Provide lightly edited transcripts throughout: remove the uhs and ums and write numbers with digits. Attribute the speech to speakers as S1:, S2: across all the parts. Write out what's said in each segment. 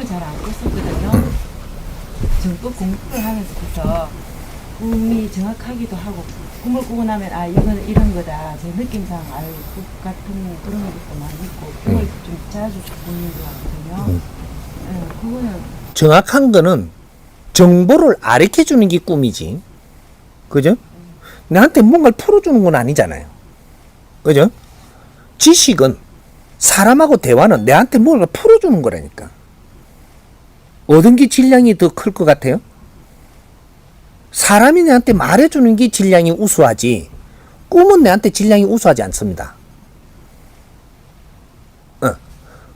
S1: 꿈을 잘 안 꿨었거든요. 정법 공부를 하면서부터 꿈이 정확하기도 하고 꿈을 꾸고 나면 아 이건 이런 거다 제 느낌상 아유 꿈 같은 그런 것도 많이 있고 꿈을 좀 자주 꾸는 것 같거든요. 그거는
S2: 정확한 거는 정보를 가르쳐 주는 게 꿈이지. 그죠? 나한테 뭔가를 풀어주는 건 아니잖아요. 그죠? 지식은 사람하고 대화는 내한테 뭔가 풀어주는 거라니까. 어떤 게 질량이 더 클 것 같아요? 사람이 내한테 말해주는 게 질량이 우수하지 꿈은 내한테 질량이 우수하지 않습니다.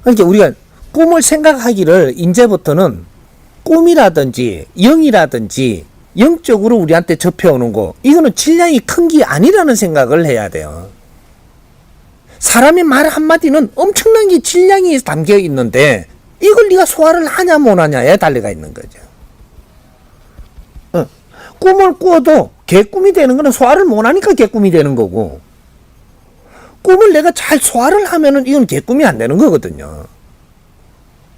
S2: 그러니까 우리가 꿈을 생각하기를 이제부터는 꿈이라든지 영이라든지 영적으로 우리한테 접해오는 거 이거는 질량이 큰 게 아니라는 생각을 해야 돼요. 사람의 말 한마디는 엄청난 게 질량이 담겨 있는데 이걸 네가 소화를 하냐 못하냐에 달려가 있는 거죠. 꿈을 꾸어도 개꿈이 되는 거는 소화를 못하니까 개꿈이 되는 거고 꿈을 내가 잘 소화를 하면은 이건 개꿈이 안 되는 거거든요.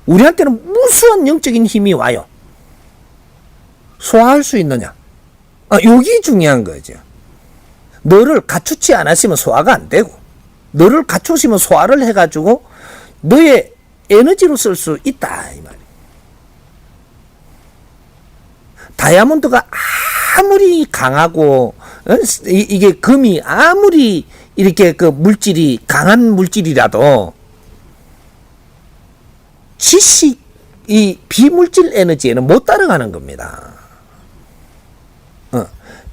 S2: 우리한테는 무수한 영적인 힘이 와요. 소화할 수 있느냐? 여기 중요한 거죠. 너를 갖추지 않았으면 소화가 안 되고 너를 갖추시면 소화를 해가지고 너의 에너지로 쓸 수 있다 이 말이에요. 다이아몬드가 아무리 강하고 이게 금이 아무리 이렇게 그 물질이 강한 물질이라도 지식 이 비물질 에너지에는 못 따라가는 겁니다.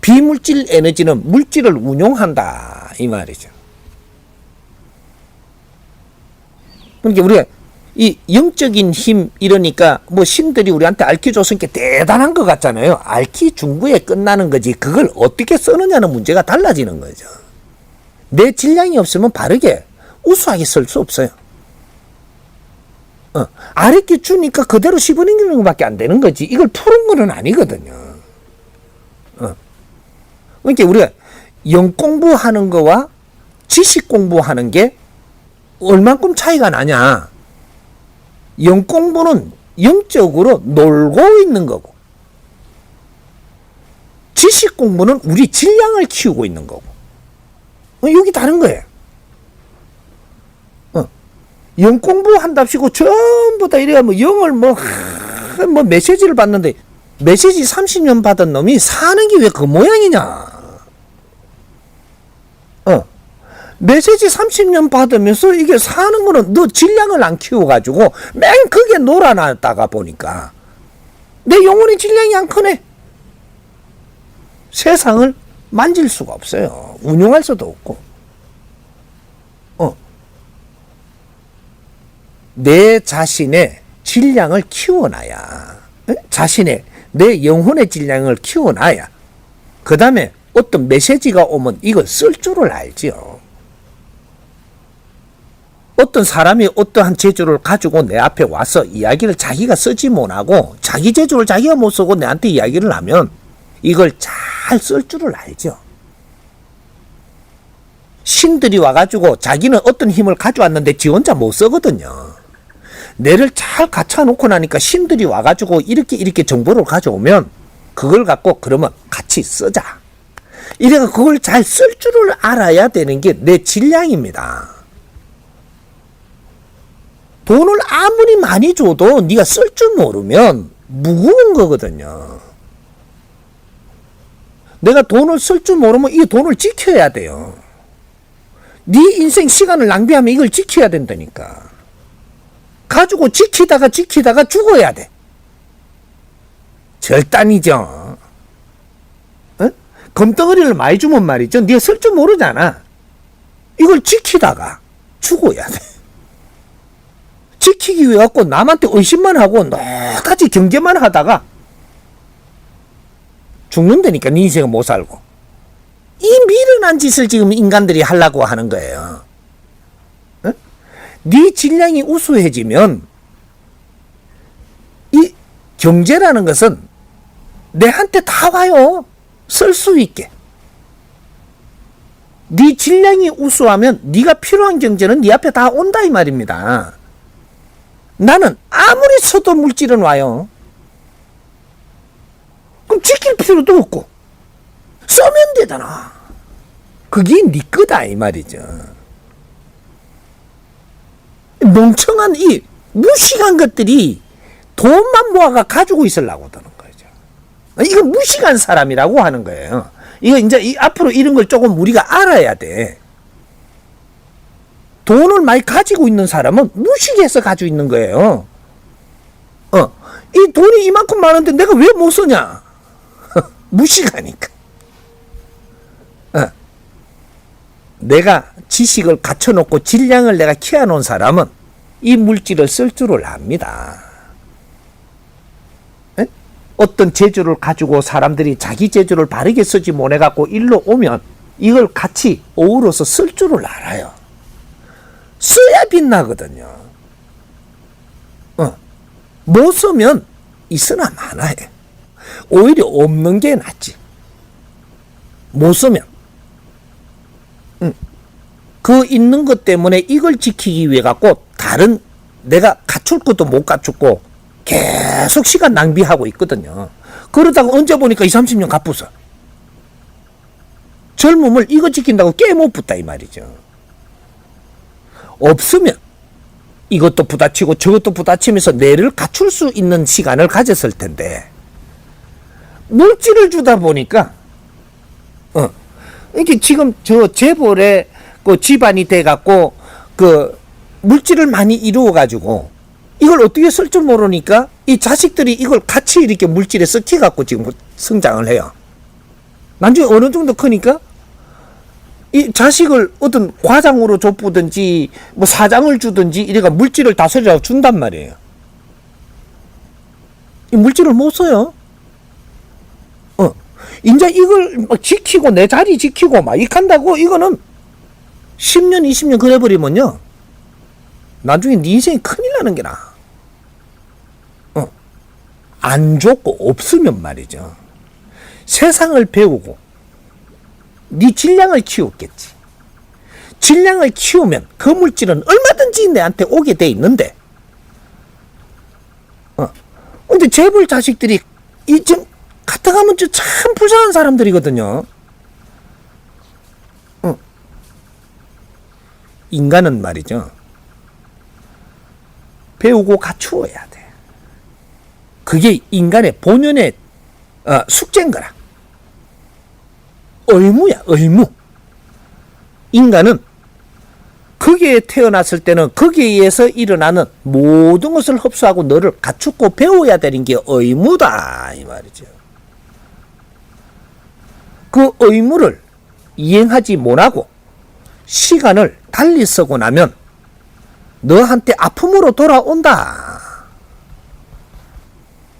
S2: 비물질 에너지는 물질을 운용한다 이 말이죠. 그러니까 우리가 이 영적인 힘 이러니까 뭐 신들이 우리한테 알려줬으니까 대단한 것 같잖아요. 알기 중구에 끝나는 거지 그걸 어떻게 쓰느냐는 문제가 달라지는 거죠. 내 질량이 없으면 바르게 우수하게 쓸 수 없어요. 알기 주니까 그대로 씹어넘기는 것밖에 안 되는 거지 이걸 푸는 거는 아니거든요. 그러니까 우리가 영 공부하는 거와 지식 공부하는 게 얼만큼 차이가 나냐. 영 공부는 영적으로 놀고 있는 거고 지식 공부는 우리 질량을 키우고 있는 거고 여기 다른 거예요. 영 공부한답시고 전부 다 이래야 뭐 영을 뭐 메시지를 받는데 메시지 30년 받은 놈이 사는 게 왜 그 모양이냐. 메시지 30년 받으면서 이게 사는 거는 너 질량을 안 키워가지고 맨 그게 놀아놨다가 보니까 내 영혼의 질량이 안 크네. 세상을 만질 수가 없어요. 운용할 수도 없고. 내 자신의 질량을 키워놔야 자신의 내 영혼의 질량을 키워놔야 그 다음에 어떤 메시지가 오면 이걸 쓸 줄을 알지요. 어떤 사람이 어떠한 재주를 가지고 내 앞에 와서 이야기를 자기가 쓰지 못하고 자기 재주를 자기가 못 쓰고 내한테 이야기를 하면 이걸 잘 쓸 줄을 알죠. 신들이 와가지고 자기는 어떤 힘을 가져왔는데 지 혼자 못 쓰거든요. 내를 잘 갖춰놓고 나니까 신들이 와가지고 이렇게 정보를 가져오면 그걸 갖고 그러면 같이 쓰자. 이래가 그걸 잘 쓸 줄을 알아야 되는 게 내 질량입니다. 돈을 아무리 많이 줘도 네가 쓸 줄 모르면 무거운 거거든요. 내가 돈을 쓸 줄 모르면 이 돈을 지켜야 돼요. 네 인생 시간을 낭비하면 이걸 지켜야 된다니까. 가지고 지키다가 죽어야 돼. 절단이죠. 검덩어리를 많이 주면 말이죠. 네가 쓸 줄 모르잖아. 이걸 지키다가 죽어야 돼. 지키기 위해 갖고 남한테 의심만 하고 너같이 경계만 하다가 죽는다니까. 네 인생은 못 살고. 이 미련한 짓을 지금 인간들이 하려고 하는 거예요. 네 질량이 우수해지면 이 경제라는 것은 내한테 다 와요. 쓸 수 있게. 네 질량이 우수하면 네가 필요한 경제는 네 앞에 다 온다 이 말입니다. 나는 아무리 써도 물질은 와요. 그럼 지킬 필요도 없고 쏘면 되잖아. 그게 네 거다 이 말이죠. 멍청한 이 무식한 것들이 돈만 모아가 가지고 있으려고 드는 거죠. 이거 무식한 사람이라고 하는 거예요. 이거 이제 앞으로 이런 걸 조금 우리가 알아야 돼. 돈을 많이 가지고 있는 사람은 무식해서 가지고 있는 거예요. 이 돈이 이만큼 많은데 내가 왜 못 쓰냐? 무식하니까. 내가 지식을 갖춰놓고 질량을 내가 키워놓은 사람은 이 물질을 쓸 줄을 압니다. 에? 어떤 재주를 가지고 사람들이 자기 재주를 바르게 쓰지 못해갖고 일로 오면 이걸 같이 어우러서 쓸 줄을 알아요. 써야 빛나거든요. 못 쓰면 있으나 마나해. 오히려 없는 게 낫지. 못 쓰면. 그 있는 것 때문에 이걸 지키기 위해 갖고 다른 내가 갖출 것도 못 갖췄고 계속 시간 낭비하고 있거든요. 그러다가 언제 보니까 20, 30년 갚았어. 젊음을 이거 지킨다고 꽤 못 붙다 이 말이죠. 없으면 이것도 부딪히고 저것도 부딪히면서 뇌를 갖출 수 있는 시간을 가졌을 텐데 물질을 주다 보니까 이게 지금 저 재벌의 그 집안이 돼갖고 그 물질을 많이 이루어가지고 이걸 어떻게 쓸 줄 모르니까 이 자식들이 이걸 같이 이렇게 물질에 섞여갖고 지금 성장을 해요. 나중에 어느 정도 크니까 이 자식을 어떤 과장으로 줬든지 뭐 사장을 주든지 이래가 물질을 다스리라고 준단 말이에요. 이 물질을 못 써요. 이제 이걸 막 지키고 내 자리 지키고 막 이렇게 한다고 이거는 10년 20년 그래버리면요 나중에 네 인생이 큰일 나는 게나. 안 좋고 없으면 말이죠. 세상을 배우고 네 질량을 키웠겠지. 질량을 키우면 그 물질은 얼마든지 내한테 오게 돼 있는데 근데 재벌 자식들이 이 지금 갔다 가면 참 불쌍한 사람들이거든요. 인간은 말이죠. 배우고 갖추어야 돼. 그게 인간의 본연의 숙제인 거라. 의무야, 의무. 인간은 거기에 태어났을 때는 거기에 의해서 일어나는 모든 것을 흡수하고 너를 갖추고 배워야 되는 게 의무다 이 말이죠. 그 의무를 이행하지 못하고 시간을 달리 쓰고 나면 너한테 아픔으로 돌아온다.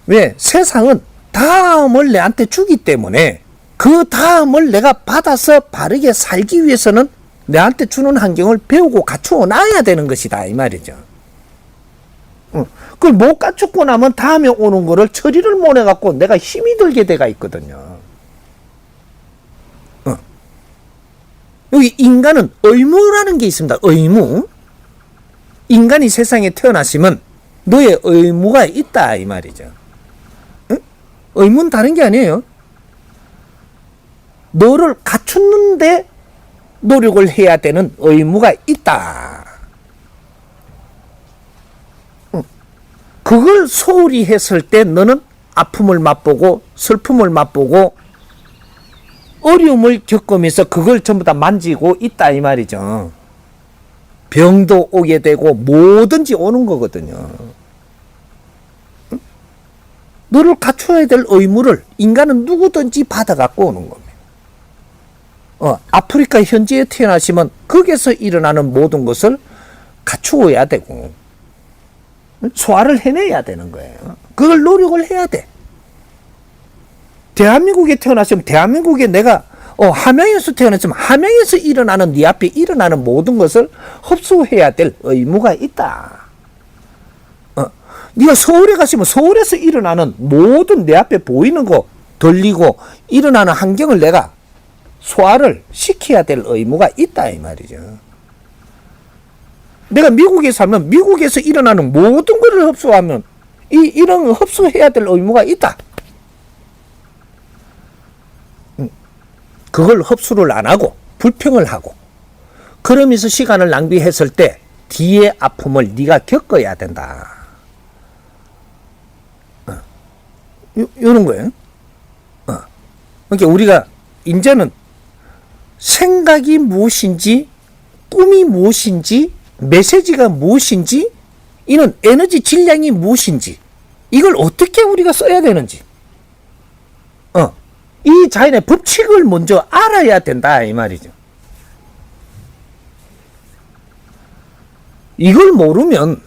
S2: 왜? 세상은 다음을 내한테 주기 때문에 그 다음을 내가 받아서 바르게 살기 위해서는 내한테 주는 환경을 배우고 갖추어 놔야 되는 것이다 이 말이죠. 그걸 못 갖추고 나면 다음에 오는 거를 처리를 못 해갖고 내가 힘이 들게 돼가 있거든요. 여기 인간은 의무라는 게 있습니다. 의무. 인간이 세상에 태어났으면 너의 의무가 있다 이 말이죠. 의무는 다른 게 아니에요. 너를 갖추는데 노력을 해야 되는 의무가 있다. 그걸 소홀히 했을 때 너는 아픔을 맛보고 슬픔을 맛보고 어려움을 겪으면서 그걸 전부 다 만지고 있다 이 말이죠. 병도 오게 되고 뭐든지 오는 거거든요. 너를 갖춰야 될 의무를 인간은 누구든지 받아갖고 오는 겁니다. 아프리카 현지에 태어나시면 거기서 일어나는 모든 것을 갖추어야 되고 소화를 해내야 되는 거예요. 그걸 노력을 해야 돼. 대한민국에 태어났으면 대한민국에 내가 함양에서 태어났으면 함양에서 일어나는 네 앞에 일어나는 모든 것을 흡수해야 될 의무가 있다. 네가 서울에 갔으면 서울에서 일어나는 모든 내 앞에 보이는 거 들리고 일어나는 환경을 내가 소화를 시켜야 될 의무가 있다 이 말이죠. 내가 미국에 살면 미국에서 일어나는 모든 것을 흡수하면 이런 흡수해야 될 의무가 있다. 그걸 흡수를 안 하고 불평을 하고 그러면서 시간을 낭비했을 때 뒤에 아픔을 네가 겪어야 된다. 이런 거예요. 그러니까 우리가 이제는 생각이 무엇인지, 꿈이 무엇인지, 메시지가 무엇인지, 이런 에너지 질량이 무엇인지, 이걸 어떻게 우리가 써야 되는지, 이 자연의 법칙을 먼저 알아야 된다 이 말이죠. 이걸 모르면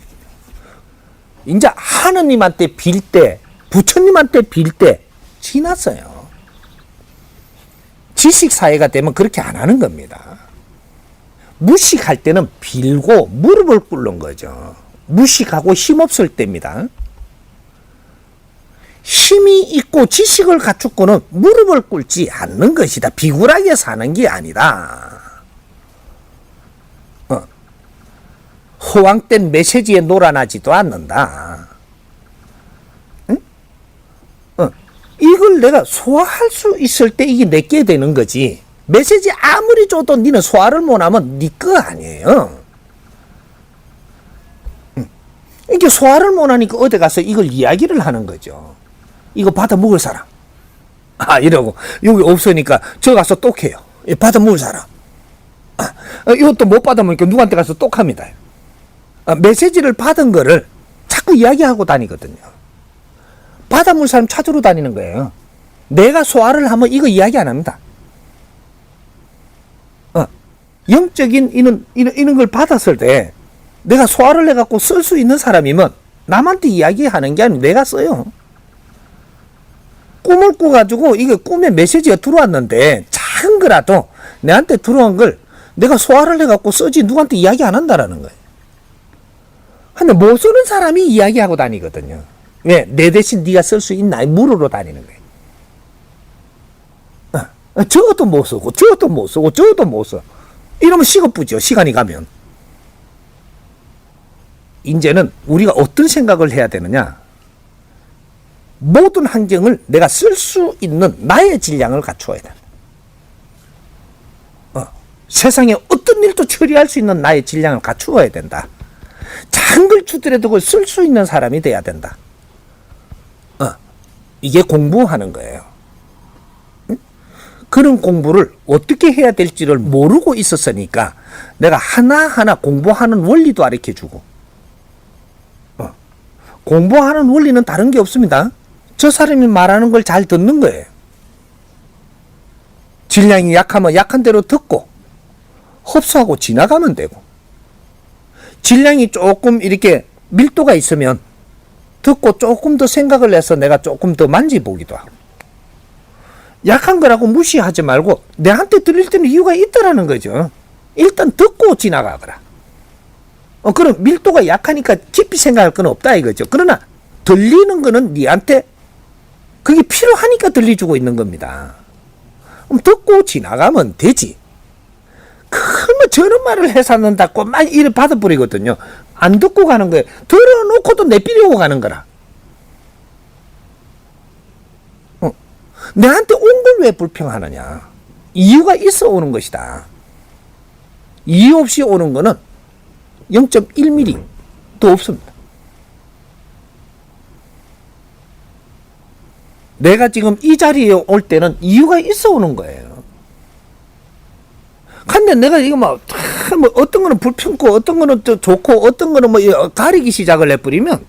S2: 이제 하느님한테 빌 때, 부처님한테 빌 때 지났어요. 지식사회가 되면 그렇게 안 하는 겁니다. 무식할 때는 빌고 무릎을 꿇는 거죠. 무식하고 힘없을 때입니다. 힘이 있고 지식을 갖추고는 무릎을 꿇지 않는 것이다. 비굴하게 사는 게 아니다. 허황된 메시지에 놀아나지도 않는다. 응? 이걸 내가 소화할 수 있을 때 이게 내게 되는 거지. 메시지 아무리 줘도 니는 소화를 못하면 니 거 아니에요. 이게 소화를 못하니까 어디 가서 이걸 이야기를 하는 거죠. 이거 받아 먹을 사람. 이러고 여기 없으니까 저 가서 똑해요. 받아 먹을 사람. 이것도 못 받아 먹으니까 누구한테 가서 똑합니다. 메시지를 받은 거를 자꾸 이야기하고 다니거든요. 받아 먹을 사람 찾으러 다니는 거예요. 내가 소화를 하면 이거 이야기 안 합니다. 영적인 이런 걸 받았을 때 내가 소화를 해갖고 쓸 수 있는 사람이면 남한테 이야기하는 게 아니고 내가 써요. 꿈을 꿔가지고 이게 꿈에 메시지가 들어왔는데 작은 거라도 내한테 들어온 걸 내가 소화를 해갖고 쓰지 누구한테 이야기 안 한다라는 거예요. 근데 못 쓰는 사람이 이야기하고 다니거든요. 왜? 내 대신 네가 쓸 수 있나? 물으러 다니는 거예요. 저것도 못 쓰고 저것도 못 쓰고 저것도 못 써. 이러면 시급부죠. 시간이 가면. 이제는 우리가 어떤 생각을 해야 되느냐? 모든 환경을 내가 쓸 수 있는 나의 질량을 갖추어야 돼. 세상에 어떤 일도 처리할 수 있는 나의 질량을 갖추어야 된다. 작은 걸 주더라도 그걸 쓸 수 있는 사람이 돼야 된다. 이게 공부하는 거예요. 그런 공부를 어떻게 해야 될지를 모르고 있었으니까 내가 하나하나 공부하는 원리도 가르쳐주고 공부하는 원리는 다른 게 없습니다. 저 사람이 말하는 걸 잘 듣는 거예요. 질량이 약하면 약한 대로 듣고 흡수하고 지나가면 되고 질량이 조금 이렇게 밀도가 있으면 듣고 조금 더 생각을 해서 내가 조금 더 만져보기도 하고 약한 거라고 무시하지 말고 내한테 들릴 때는 이유가 있다라는 거죠. 일단 듣고 지나가거라. 그럼 밀도가 약하니까 깊이 생각할 건 없다 이거죠. 그러나 들리는 거는 니한테 그게 필요하니까 들려주고 있는 겁니다. 그럼 듣고 지나가면 되지. 그러면 저런 말을 해서는다고 막 이를 받아버리거든요. 안 듣고 가는 거예요. 들어놓고도 내비려고 가는 거라. 내한테 온 걸 왜 불평하느냐. 이유가 있어 오는 것이다. 이유 없이 오는 거는 0.1mm도 없습니다. 내가 지금 이 자리에 올 때는 이유가 있어 오는 거예요. 근데 내가 이거 뭐 어떤 거는 불평고 어떤 거는 또 좋고 어떤 거는 뭐 가리기 시작을 해버리면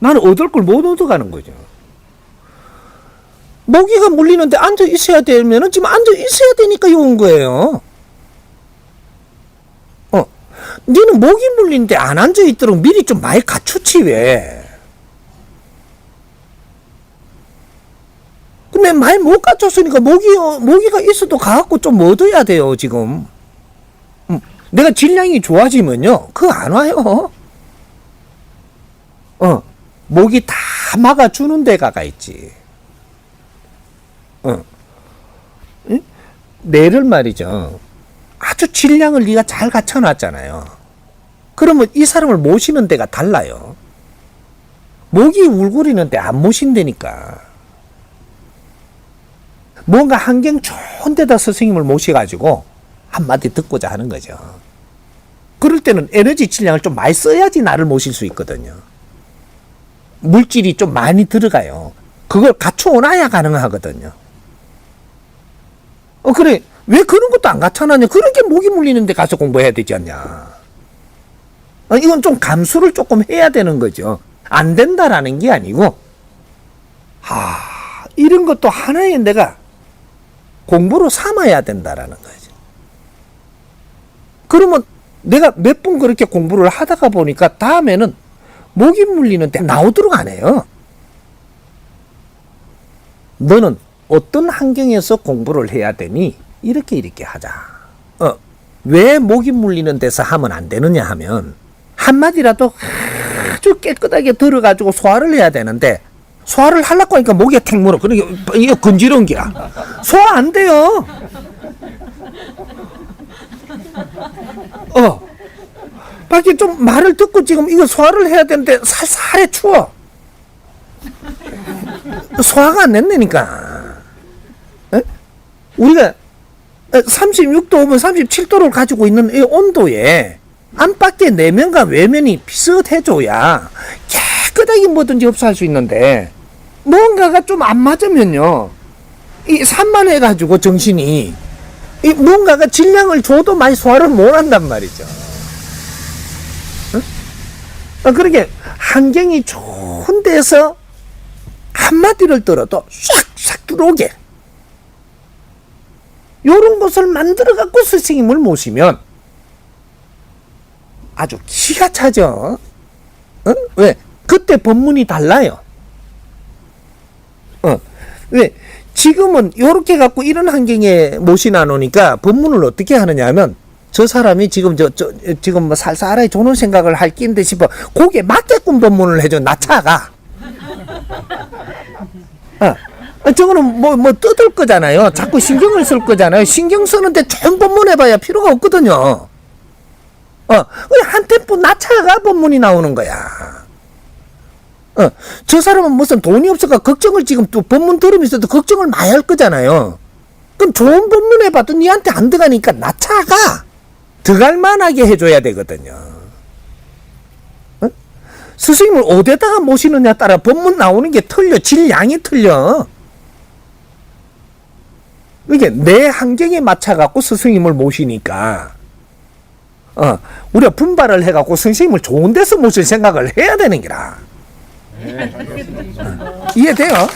S2: 나는 얻을 걸 못 얻어가는 거죠. 모기가 물리는데 앉아 있어야 되면은 지금 앉아 있어야 되니까 온 거예요. 니는 모기 물리는데 안 앉아 있도록 미리 좀 많이 갖추지 왜? 근데 많이 못 갖췄으니까 모기가 있어도 가갖고 좀 얻어야 돼요 지금. 내가 질량이 좋아지면요 그거 안 와요. 모기 다 막아주는 데가 있지. 뇌를 말이죠. 아주 질량을 네가 잘 갖춰놨잖아요. 그러면 이 사람을 모시는 데가 달라요. 목이 울거리는데 안 모신다니까. 뭔가 환경 좋은 데다 스승님을 모셔가지고 한마디 듣고자 하는 거죠. 그럴 때는 에너지 질량을 좀 많이 써야지 나를 모실 수 있거든요. 물질이 좀 많이 들어가요. 그걸 갖춰놔야 가능하거든요. 그래. 왜 그런 것도 안 갖춰놨냐? 그렇게 목이 물리는데 가서 공부해야 되지 않냐? 이건 좀 감수를 조금 해야 되는 거죠. 안 된다라는 게 아니고, 이런 것도 하나의 내가 공부로 삼아야 된다라는 거죠. 그러면 내가 몇 번 그렇게 공부를 하다가 보니까 다음에는 목이 물리는데 나오도록 안 해요. 너는 어떤 환경에서 공부를 해야 되니? 이렇게 하자. 왜 목이 물리는 데서 하면 안 되느냐 하면 한마디라도 아주 깨끗하게 들어가지고 소화를 해야 되는데 소화를 하려고 하니까 목에 탱 물어. 그러니까 이거 건지러운 기야. 소화 안 돼요. 밖에 좀 말을 듣고 지금 이거 소화를 해야 되는데 살살해 추워. 소화가 안 된다니까. 우리가 36도 오면 37도를 가지고 있는 이 온도에 안팎의 내면과 외면이 비슷해져야 깨끗하게 뭐든지 흡수할 수 있는데 뭔가가 좀 안 맞으면요 이 산만해가지고 정신이 이 뭔가가 질량을 줘도 많이 소화를 못한단 말이죠. 그렇게 환경이 좋은 데서 한마디를 들어도 싹싹 들어오게 요런 것을 만들어 갖고 스승님을 모시면 아주 기가 차죠. 왜? 그때 법문이 달라요. 왜? 지금은 요렇게 갖고 이런 환경에 모시나 놓으니까 법문을 어떻게 하느냐 하면 저 사람이 지금 지금 뭐 살살하게 좋은 생각을 할 낀데 싶어 거기에 맞게끔 법문을 해줘. 나차가. 저거는 뭐 뜯을 거잖아요. 자꾸 신경을 쓸 거잖아요. 신경 쓰는데 좋은 법문 해봐야 필요가 없거든요. 한 템포 낮춰가 법문이 나오는 거야. 저 사람은 무슨 돈이 없어가 걱정을 지금 또 법문 들으면서도 걱정을 많이 할 거잖아요. 그럼 좋은 법문 해봐도 니한테 안 들어가니까 낮춰가 들어갈 만하게 해줘야 되거든요. 스승님을 어디다가 모시느냐 따라 법문 나오는 게 틀려. 질량이 틀려. 이게 내 환경에 맞춰갖고 스승님을 모시니까, 우리가 분발을 해갖고 스승님을 좋은 데서 모실 생각을 해야 되는 기라. 이해돼요?